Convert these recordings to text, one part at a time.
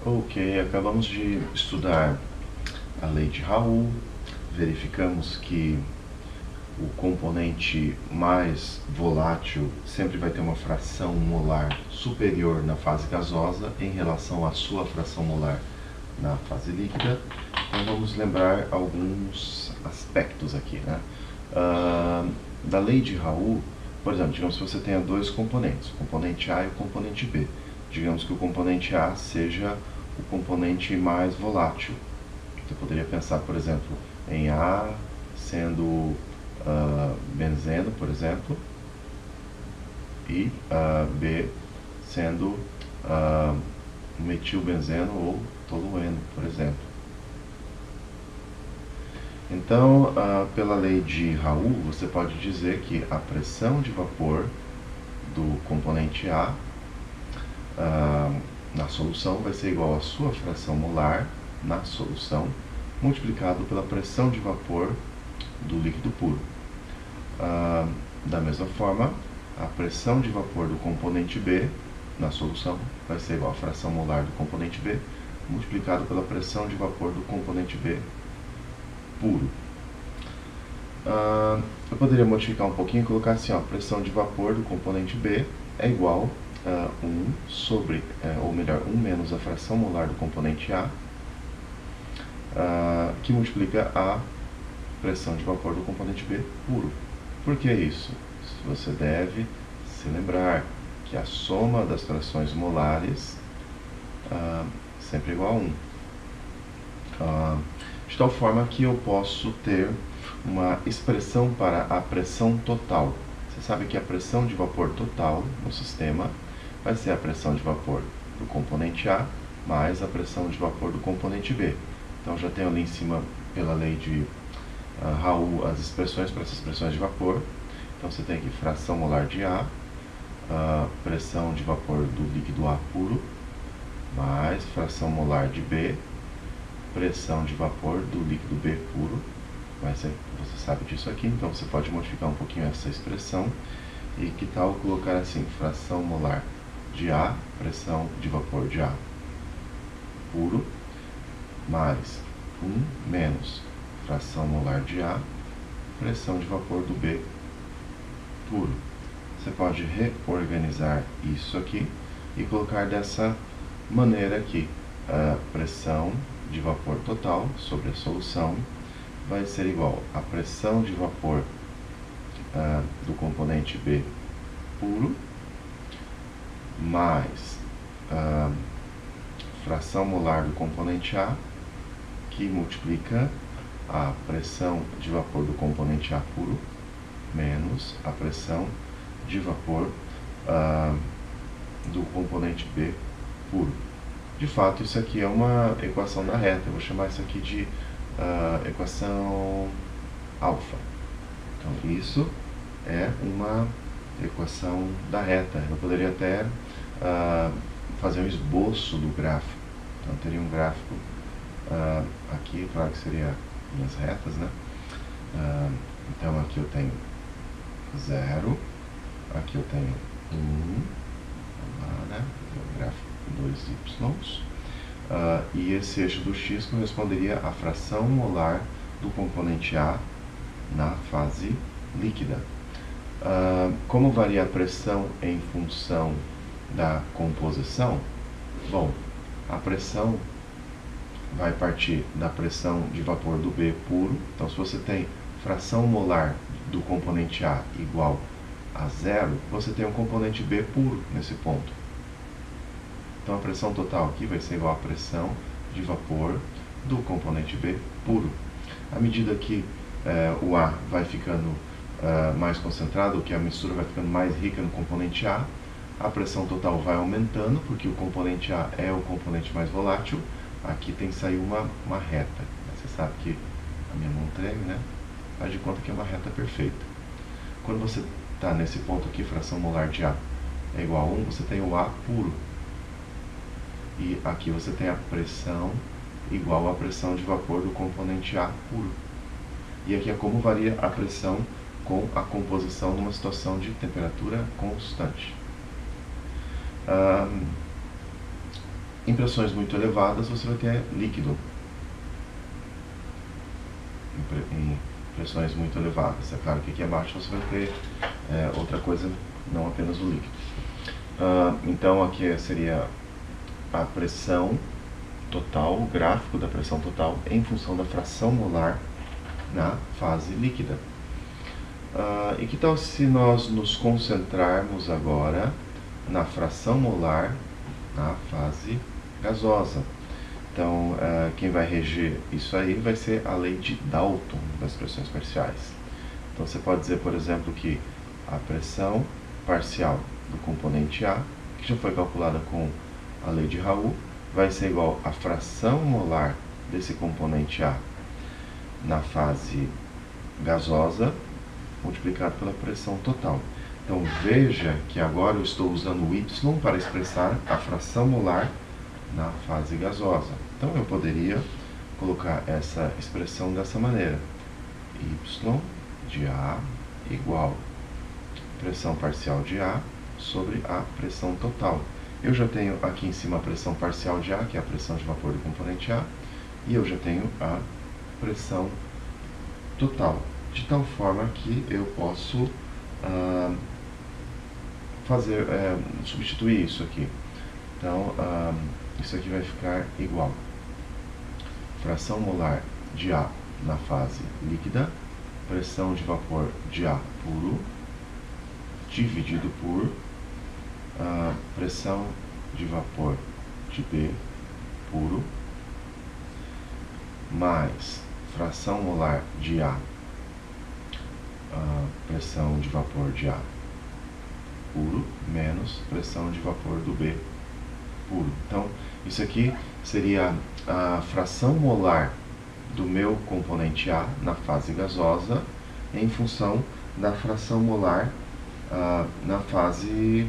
Ok, acabamos de estudar a lei de Raoult, verificamos que o componente mais volátil sempre vai ter uma fração molar superior na fase gasosa em relação à sua fração molar na fase líquida. Então vamos lembrar alguns aspectos aqui, né? Da lei de Raoult, por exemplo, digamos que você tenha dois componentes, o componente A e o componente B. Digamos que o componente A seja o componente mais volátil. Você poderia pensar, por exemplo, em A sendo benzeno, por exemplo, e B sendo metilbenzeno ou tolueno, por exemplo. Então, pela lei de Raoult, você pode dizer que a pressão de vapor do componente A na solução vai ser igual à sua fração molar na solução, multiplicado pela pressão de vapor do líquido puro. Da mesma forma, a pressão de vapor do componente B na solução vai ser igual à fração molar do componente B, multiplicado pela pressão de vapor do componente B puro. Eu poderia modificar um pouquinho e colocar assim, ó, a pressão de vapor do componente B é igual a 1 sobre, ou melhor, 1 menos a fração molar do componente A, que multiplica a pressão de vapor do componente B puro. Por que isso? Você deve se lembrar que a soma das frações molares sempre é igual a 1. De tal forma que eu posso ter uma expressão para a pressão total. Você sabe que a pressão de vapor total no sistema vai ser a pressão de vapor do componente A mais a pressão de vapor do componente B. Então já tenho ali em cima, pela lei de Raoult, as expressões para essas pressões de vapor. Então você tem aqui fração molar de A, pressão de vapor do líquido A puro, mais fração molar de B, pressão de vapor do líquido B puro. Mas você sabe disso aqui, então você pode modificar um pouquinho essa expressão. E que tal colocar assim, fração molar de A, pressão de vapor de A puro, mais 1 menos fração molar de A, pressão de vapor do B puro. Você pode reorganizar isso aqui e colocar dessa maneira aqui. A pressão de vapor total sobre a solução vai ser igual à pressão de vapor do componente B puro, mais fração molar do componente A, que multiplica a pressão de vapor do componente A puro, menos a pressão de vapor do componente B puro. De fato, isso aqui é uma equação da reta. Eu vou chamar isso aqui de equação alfa. Então, isso é uma equação da reta. Eu poderia até fazer um esboço do gráfico. Então, eu teria um gráfico aqui, claro que seria linhas retas, né? Então, aqui eu tenho 0, aqui eu tenho 1, vamos lá, né? O gráfico 2y, e esse eixo do x corresponderia à fração molar do componente A na fase líquida. Como varia a pressão em função da composição? Bom, a pressão vai partir da pressão de vapor do B puro. Então, se você tem fração molar do componente A igual a 0, você tem um componente B puro nesse ponto. Então, a pressão total aqui vai ser igual à pressão de vapor do componente B puro. À medida que o A vai ficando mais concentrado, que a mistura vai ficando mais rica no componente A pressão total vai aumentando, porque o componente A é o componente mais volátil. Aqui tem que sair uma reta. Você sabe que a minha mão treme, né? Faz de conta que é uma reta perfeita. Quando você está nesse ponto aqui, fração molar de A é igual a 1, você tem o A puro. E aqui você tem a pressão igual à pressão de vapor do componente A puro. E aqui é como varia a pressão com a composição numa situação de temperatura constante. Em pressões muito elevadas, você vai ter líquido. Em pressões muito elevadas. É claro que aqui abaixo você vai ter outra coisa, não apenas o líquido. Então aqui seria a pressão total, o gráfico da pressão total em função da fração molar na fase líquida. E que tal se nós nos concentrarmos agora na fração molar na fase gasosa? Então, quem vai reger isso aí vai ser a lei de Dalton das pressões parciais. Então, você pode dizer, por exemplo, que a pressão parcial do componente A, que já foi calculada com a lei de Raoult, vai ser igual à fração molar desse componente A na fase gasosa, multiplicado pela pressão total. Então, veja que agora eu estou usando o Y para expressar a fração molar na fase gasosa. Então, eu poderia colocar essa expressão dessa maneira. Y de A igual pressão parcial de A sobre a pressão total. Eu já tenho aqui em cima a pressão parcial de A, que é a pressão de vapor do componente A, e eu já tenho a pressão total, de tal forma que eu posso substituir isso aqui. Então, isso aqui vai ficar igual. Fração molar de A na fase líquida, pressão de vapor de A puro, dividido por pressão de vapor de B puro, mais fração molar de A, pressão de vapor de A puro, menos pressão de vapor do B puro. Então, isso aqui seria a fração molar do meu componente A na fase gasosa em função da fração molar na fase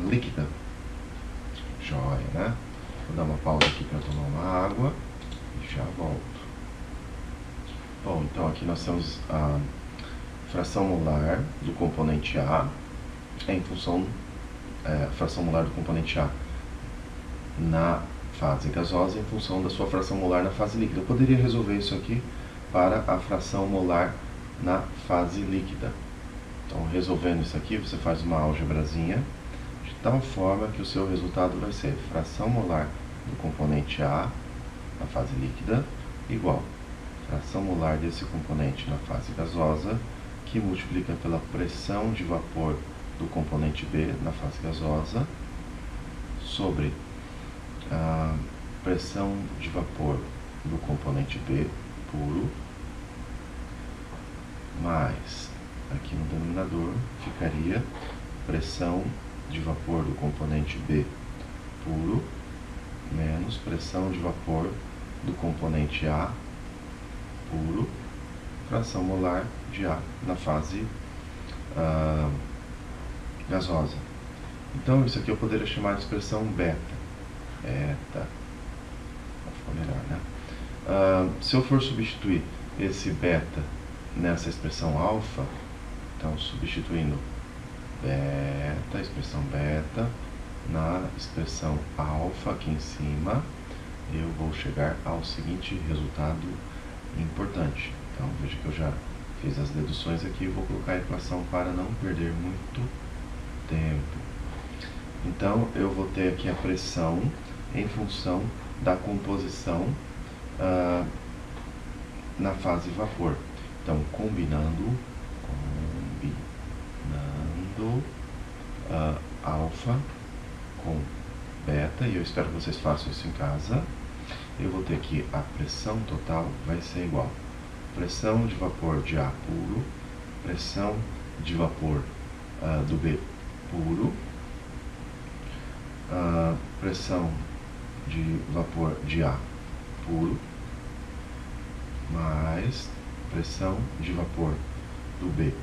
líquida. Joia, né? Vou dar uma pausa aqui para tomar uma água e já volto. Bom, então aqui nós temos a fração molar do componente A em função fração molar do componente A na fase gasosa em função da sua fração molar na fase líquida. Eu poderia resolver isso aqui para a fração molar na fase líquida. Então, resolvendo isso aqui, você faz uma álgebrazinha de tal forma que o seu resultado vai ser fração molar do componente A na fase líquida igual fração molar desse componente na fase gasosa, que multiplica pela pressão de vapor do componente B na fase gasosa, sobre a pressão de vapor do componente B puro, mais, aqui no denominador, ficaria pressão de vapor do componente B puro, menos pressão de vapor do componente A puro, fração molar de A na fase gasosa. Então, isso aqui eu poderia chamar de expressão beta. Vai ficar melhor, né? Se eu for substituir esse beta nessa expressão alfa, então substituindo beta, expressão beta, na expressão alfa aqui em cima, eu vou chegar ao seguinte resultado importante. Então, veja que eu já fiz as deduções aqui e vou colocar a equação para não perder muito tempo. Então, eu vou ter aqui a pressão em função da composição na fase vapor. Então, combinando alfa com beta, e eu espero que vocês façam isso em casa, eu vou ter aqui a pressão total vai ser igual pressão de vapor de A puro, pressão de vapor do B puro, pressão de vapor de A puro, mais pressão de vapor do B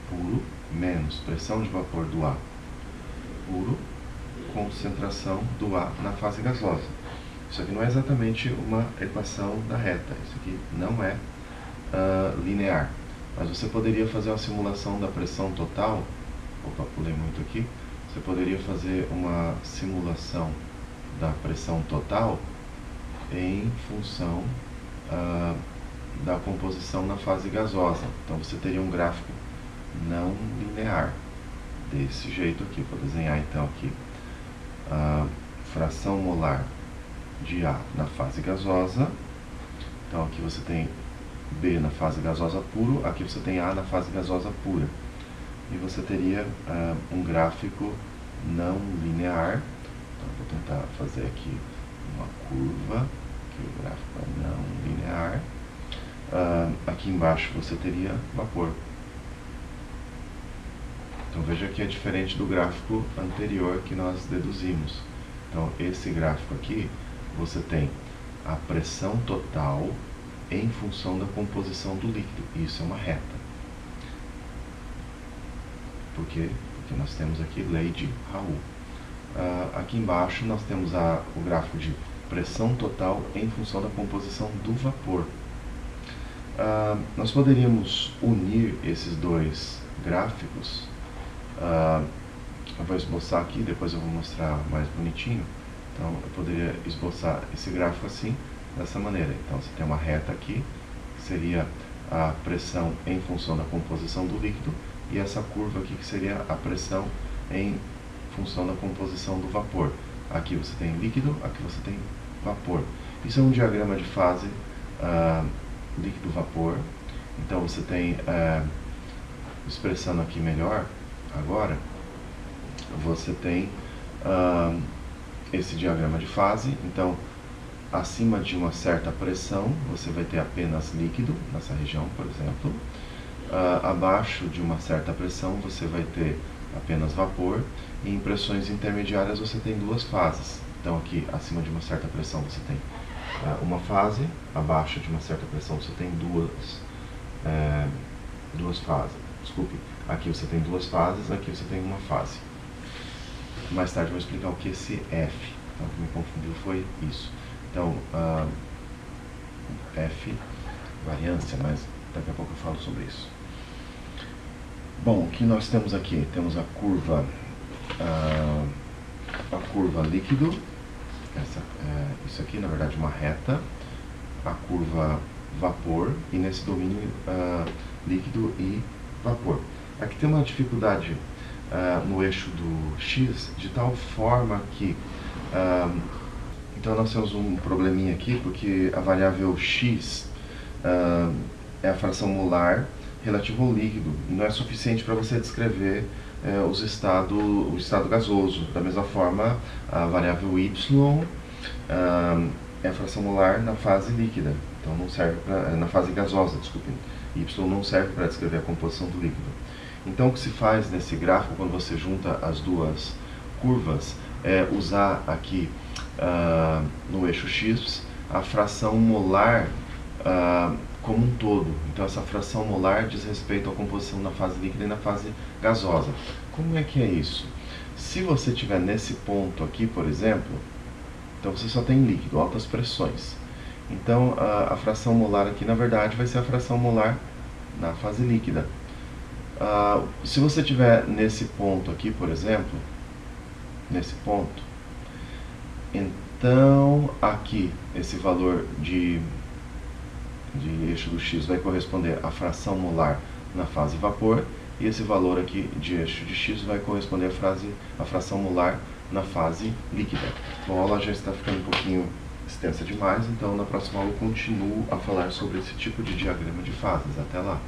puro, menos pressão de vapor do A puro, concentração do A na fase gasosa. Isso aqui não é exatamente uma equação da reta, isso aqui não é linear, mas você poderia fazer uma simulação da pressão total, opa, pulei muito aqui, você poderia fazer uma simulação da pressão total em função da composição na fase gasosa. Então você teria um gráfico não linear, desse jeito aqui. Vou desenhar então aqui a fração molar de A na fase gasosa. Então aqui você tem B na fase gasosa puro, aqui você tem A na fase gasosa pura. E você teria um gráfico não linear. Então vou tentar fazer aqui uma curva, que o gráfico é não linear. Aqui embaixo você teria vapor. Então veja que é diferente do gráfico anterior que nós deduzimos. Então esse gráfico aqui, você tem a pressão total em função da composição do líquido. Isso é uma reta. Por quê? Porque nós temos aqui lei de Raoult. Aqui embaixo nós temos o gráfico de pressão total em função da composição do vapor. Nós poderíamos unir esses dois gráficos. Eu vou esboçar aqui, depois eu vou mostrar mais bonitinho. Então eu poderia esboçar esse gráfico assim, dessa maneira. Então você tem uma reta aqui, que seria a pressão em função da composição do líquido, e essa curva aqui que seria a pressão em função da composição do vapor. Aqui você tem líquido, aqui você tem vapor. Isso é um diagrama de fase líquido-vapor. Então você tem, expressando aqui melhor, agora, você tem esse diagrama de fase. Então, acima de uma certa pressão, você vai ter apenas líquido, nessa região, por exemplo. Abaixo de uma certa pressão, você vai ter apenas vapor. E em pressões intermediárias, você tem duas fases. Então, aqui, acima de uma certa pressão, você tem uma fase. Abaixo de uma certa pressão, você tem duas fases. Desculpe, aqui você tem duas fases, aqui você tem uma fase. Mais tarde eu vou explicar o que é esse F. Então, o que me confundiu foi isso. Então, F, variância, mas daqui a pouco eu falo sobre isso. Bom, o que nós temos aqui? Temos a curva líquido. Isso aqui, na verdade, uma reta. A curva vapor, e nesse domínio líquido e vapor. Aqui tem uma dificuldade no eixo do X, de tal forma que então nós temos um probleminha aqui, porque a variável X é a fração molar relativa ao líquido, e não é suficiente para você descrever o estado gasoso. Da mesma forma, a variável Y é a fração molar na fase líquida, então não serve na fase gasosa, desculpe. Y não serve para descrever a composição do líquido. Então o que se faz nesse gráfico, quando você junta as duas curvas, é usar aqui no eixo X a fração molar como um todo. Então essa fração molar diz respeito à composição na fase líquida e na fase gasosa. Como é que é isso? Se você estiver nesse ponto aqui, por exemplo, então você só tem líquido, altas pressões. Então a fração molar aqui, na verdade, vai ser a fração molar na fase líquida. Se você estiver nesse ponto aqui, por exemplo, nesse ponto, então aqui esse valor de eixo do X vai corresponder à fração molar na fase vapor, e esse valor aqui de eixo de X vai corresponder à fração molar na fase líquida. Bom, a aula já está ficando um pouquinho extensa demais, então na próxima aula eu continuo a falar sobre esse tipo de diagrama de fases. Até lá!